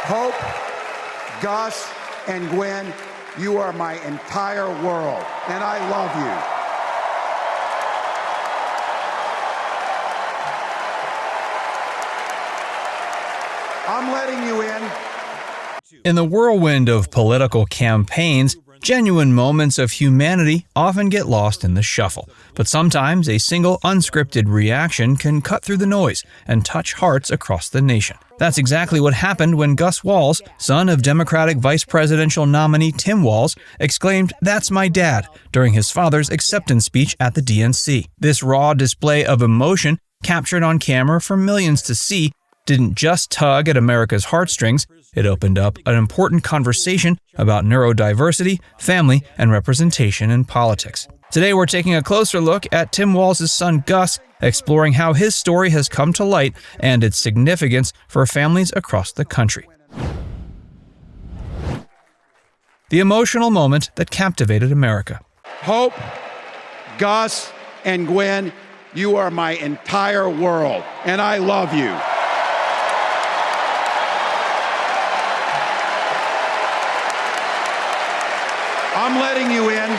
Hope, Gus, and Gwen, you are my entire world, and I love you. I'm letting you in. In the whirlwind of political campaigns, genuine moments of humanity often get lost in the shuffle. But sometimes a single unscripted reaction can cut through the noise and touch hearts across the nation. That's exactly what happened when Gus Walz, son of Democratic vice presidential nominee Tim Walz, exclaimed, "That's my dad," during his father's acceptance speech at the DNC. This raw display of emotion, captured on camera for millions to see, didn't just tug at America's heartstrings, it opened up an important conversation about neurodiversity, family, and representation in politics. Today we're taking a closer look at Tim Walz's son Gus, exploring how his story has come to light and its significance for families across the country. The emotional moment that captivated America. Hope, Gus, and Gwen, you are my entire world, and I love you. I'm letting you in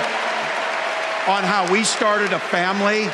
on how we started a family.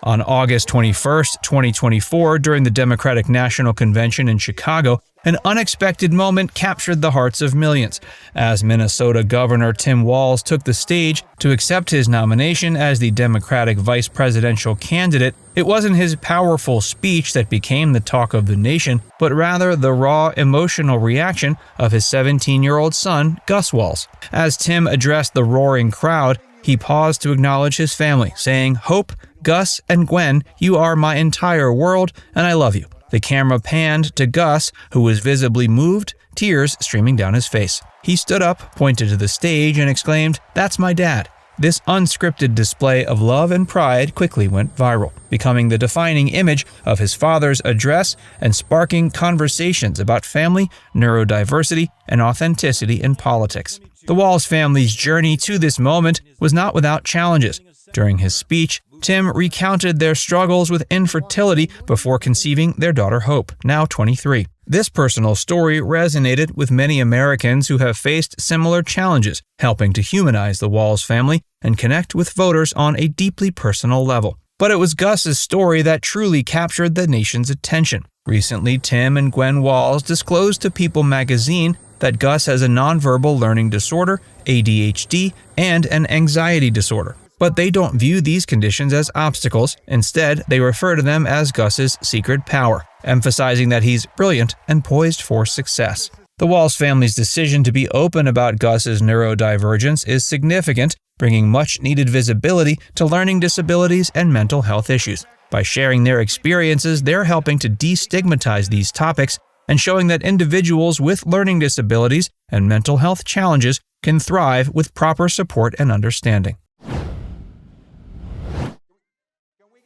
On August 21st, 2024, during the Democratic National Convention in Chicago, an unexpected moment captured the hearts of millions. As Minnesota Governor Tim Walz took the stage to accept his nomination as the Democratic vice presidential candidate, it wasn't his powerful speech that became the talk of the nation, but rather the raw, emotional reaction of his 17-year-old son, Gus Walz. As Tim addressed the roaring crowd, he paused to acknowledge his family, saying, "Hope, Gus, and Gwen, you are my entire world, and I love you." The camera panned to Gus, who was visibly moved, tears streaming down his face. He stood up, pointed to the stage, and exclaimed, "That's my dad." This unscripted display of love and pride quickly went viral, becoming the defining image of his father's address and sparking conversations about family, neurodiversity, and authenticity in politics. The Walz family's journey to this moment was not without challenges. During his speech, Tim recounted their struggles with infertility before conceiving their daughter Hope, now 23. This personal story resonated with many Americans who have faced similar challenges, helping to humanize the Walz family and connect with voters on a deeply personal level. But it was Gus's story that truly captured the nation's attention. Recently, Tim and Gwen Walz disclosed to People magazine that Gus has a nonverbal learning disorder, ADHD, and an anxiety disorder. But they don't view these conditions as obstacles. Instead, they refer to them as Gus's secret power, emphasizing that he's brilliant and poised for success. The Walz family's decision to be open about Gus's neurodivergence is significant, bringing much-needed visibility to learning disabilities and mental health issues. By sharing their experiences, they're helping to destigmatize these topics and showing that individuals with learning disabilities and mental health challenges can thrive with proper support and understanding.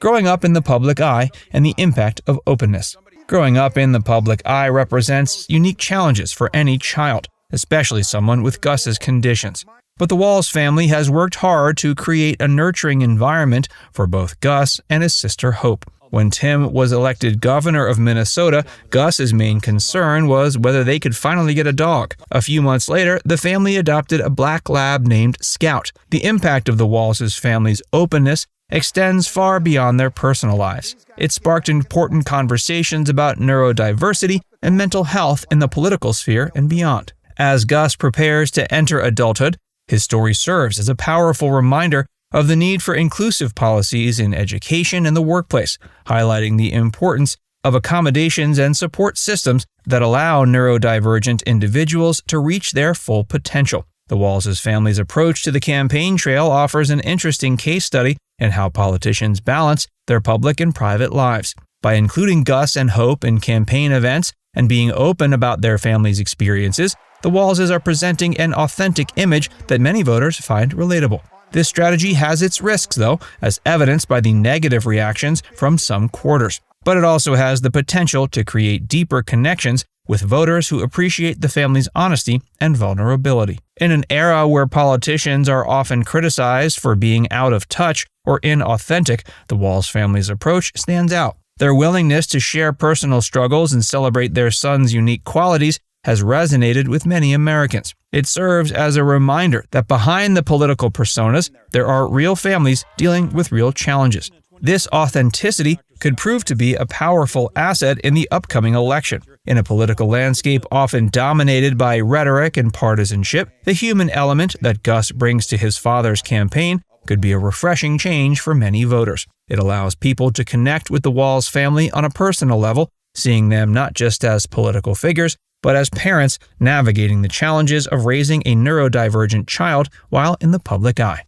Growing up in the public eye and the impact of openness. Growing up in the public eye represents unique challenges for any child, especially someone with Gus's conditions. But the Walz family has worked hard to create a nurturing environment for both Gus and his sister Hope. When Tim was elected governor of Minnesota, Gus's main concern was whether they could finally get a dog. A few months later, the family adopted a black lab named Scout. The impact of the Walz's family's openness extends far beyond their personal lives. It sparked important conversations about neurodiversity and mental health in the political sphere and beyond. As Gus prepares to enter adulthood, his story serves as a powerful reminder of the need for inclusive policies in education and the workplace, highlighting the importance of accommodations and support systems that allow neurodivergent individuals to reach their full potential. The Walz's family's approach to the campaign trail offers an interesting case study in how politicians balance their public and private lives. By including Gus and Hope in campaign events and being open about their family's experiences, the Walzes are presenting an authentic image that many voters find relatable. This strategy has its risks, though, as evidenced by the negative reactions from some quarters. But it also has the potential to create deeper connections with voters who appreciate the family's honesty and vulnerability. In an era where politicians are often criticized for being out of touch or inauthentic, the Walz family's approach stands out. Their willingness to share personal struggles and celebrate their son's unique qualities has resonated with many Americans. It serves as a reminder that behind the political personas, there are real families dealing with real challenges. This authenticity could prove to be a powerful asset in the upcoming election. In a political landscape often dominated by rhetoric and partisanship, the human element that Gus brings to his father's campaign could be a refreshing change for many voters. It allows people to connect with the Walz family on a personal level, seeing them not just as political figures, but as parents navigating the challenges of raising a neurodivergent child while in the public eye.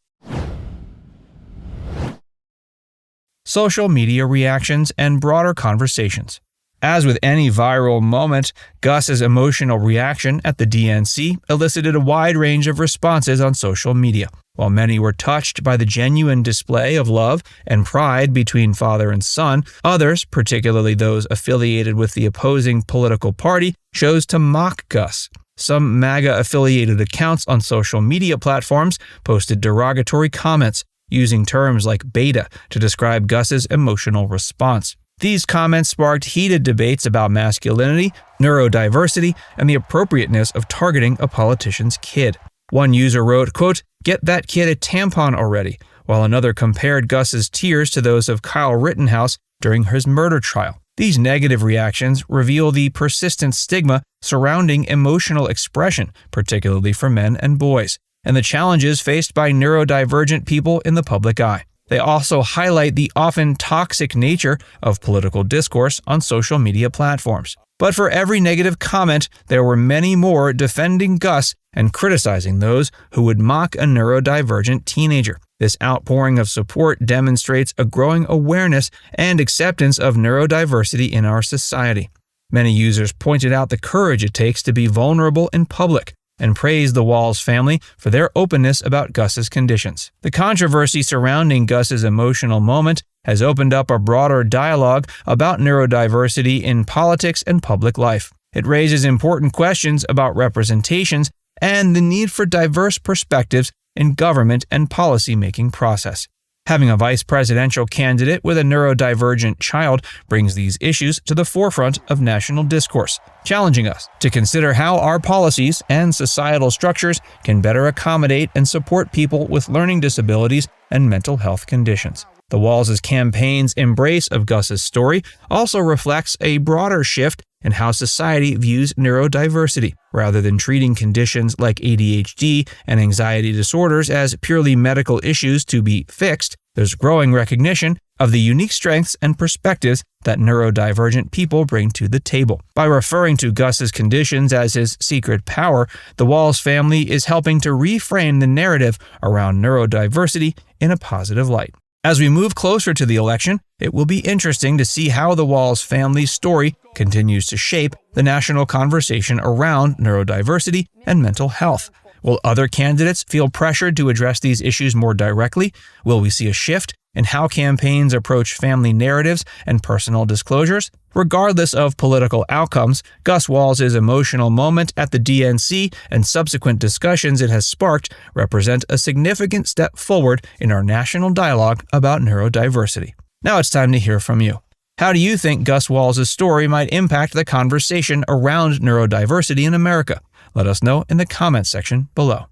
Social media reactions and broader conversations. As with any viral moment, Gus's emotional reaction at the DNC elicited a wide range of responses on social media. While many were touched by the genuine display of love and pride between father and son, others, particularly those affiliated with the opposing political party, chose to mock Gus. Some MAGA-affiliated accounts on social media platforms posted derogatory comments, using terms like beta to describe Gus's emotional response. These comments sparked heated debates about masculinity, neurodiversity, and the appropriateness of targeting a politician's kid. One user wrote, quote, "Get that kid a tampon already," while another compared Gus's tears to those of Kyle Rittenhouse during his murder trial. These negative reactions reveal the persistent stigma surrounding emotional expression, particularly for men and boys, and the challenges faced by neurodivergent people in the public eye. They also highlight the often toxic nature of political discourse on social media platforms. But for every negative comment, there were many more defending Gus and criticizing those who would mock a neurodivergent teenager. This outpouring of support demonstrates a growing awareness and acceptance of neurodiversity in our society. Many users pointed out the courage it takes to be vulnerable in public, and praised the Walz family for their openness about Gus's conditions. The controversy surrounding Gus's emotional moment has opened up a broader dialogue about neurodiversity in politics and public life. It raises important questions about representations and the need for diverse perspectives in government and policy-making process. Having a vice presidential candidate with a neurodivergent child brings these issues to the forefront of national discourse, challenging us to consider how our policies and societal structures can better accommodate and support people with learning disabilities and mental health conditions. The Walz's campaign's embrace of Gus's story also reflects a broader shift in how society views neurodiversity. Rather than treating conditions like ADHD and anxiety disorders as purely medical issues to be fixed, there's growing recognition of the unique strengths and perspectives that neurodivergent people bring to the table. By referring to Gus's conditions as his secret power, the Walz family is helping to reframe the narrative around neurodiversity in a positive light. As we move closer to the election, it will be interesting to see how the Walz family's story continues to shape the national conversation around neurodiversity and mental health. Will other candidates feel pressured to address these issues more directly? Will we see a shift in how campaigns approach family narratives and personal disclosures? Regardless of political outcomes, Gus Walz's emotional moment at the DNC and subsequent discussions it has sparked represent a significant step forward in our national dialogue about neurodiversity. Now it's time to hear from you. How do you think Gus Walz's story might impact the conversation around neurodiversity in America? Let us know in the comments section below.